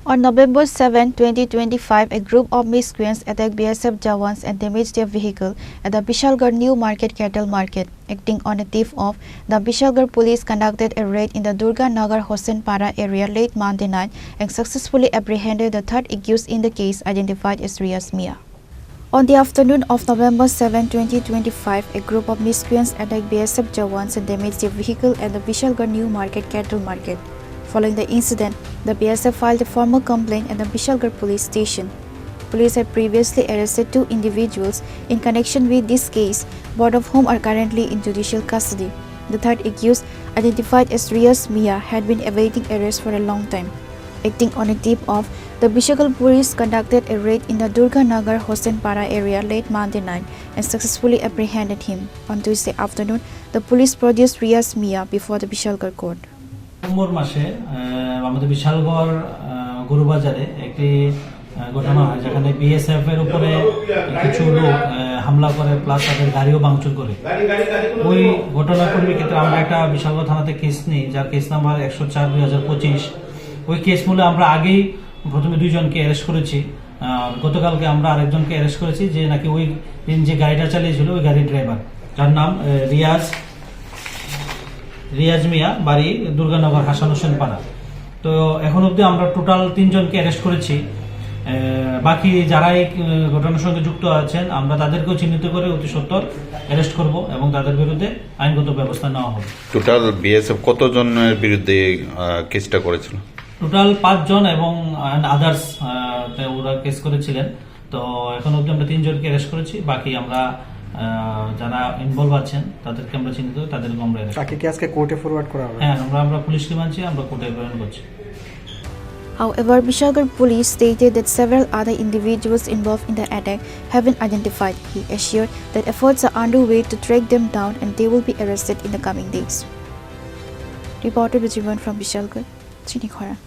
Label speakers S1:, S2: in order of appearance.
S1: On November 7, 2025, a group of miscreants attacked BSF jawans and damaged their vehicle at the Bishalgarh New Market cattle market. Acting on a tip of, the Bishalgarh Police conducted a raid in the Durganagar Hossain Para area late Monday night and successfully apprehended the third accused in the case, identified as Riyaz Mia. On the afternoon of November 7, 2025, a group of miscreants attacked BSF jawans and damaged their vehicle at the Bishalgarh New Market cattle market. Following the incident, the BSF filed a formal complaint at the Bishalgarh Police station. Police had previously arrested 2 individuals in connection with this case, both of whom are currently in judicial custody. The third accused, identified as Riyaz Mia, had been evading arrest for a long time. Acting on a tip of, the Bishalgarh Police conducted a raid in the Durganagar Hossain Para area late Monday night and successfully apprehended him. On Tuesday afternoon, the police produced Riyaz Mia before the Bishalgarh court.
S2: November মাসে আমাদের বিশালগড় গরুবাজারে একটি ঘটনা হয় যেখানে BSF এর উপরে কিছু লোক হামলা করে প্লাস তাদের গাড়িও ভাঙচুর করে। ওই ঘটনার পরিপ্রেক্ষিতে আমরা একটা বিশালগড় থানাতে কেস নিই, যার কেস নাম্বার 104/2025। ওই কেস মূলে আমরা আগেই প্রথমে 2 জনকে অ্যারেস্ট করেছি। গতকালকে আমরা আরেকজনকে অ্যারেস্ট করেছি যে নাকি ওই দিন যে গাড়িটা চালিয়েছিল ওই গাড়ির ড্রাইভার, যার নাম রিয়াজ মিয়া, বাড়ি দুর্গানগর হসাইন পাড়া। তো এখন অবধি আমরা টোটাল 3 জনকে অ্যারেস্ট করেছি। বাকি যারা এই ঘটনার সঙ্গে যুক্ত আছেন আমরা তাদেরকেও চিহ্নিত করে অতি সত্বর অ্যারেস্ট করব এবং তাদের বিরুদ্ধে আইনগত ব্যবস্থা নেওয়া হবে।
S3: টোটাল বিএসএফ কতজনের বিরুদ্ধে কেসটা করেছিল?
S2: টোটাল 5 জন এবং আদার্স ওরা কেস করেছিলেন। তো এখন অবধি আমরা 3 জনকে অ্যারেস্ট করেছি। বাকি আমরা যারা ইনভলভ আছেন তাদেরকে আমরা চিহ্নিত করে তাদেরকে আমরা
S4: তাকে কি আজকে কোর্টে ফরওয়ার্ড করা হবে?
S2: হ্যাঁ, আমরা পুলিশকে মানছি, আমরা কোর্টে প্রেরণ করছি।
S1: However, Bishalgarh Police stated that several other individuals involved in the attack have been identified. He assured that efforts are underway to track them down and they will be arrested in the coming days. Reported with Jivan from Bishalgarh, Chini, Khorang.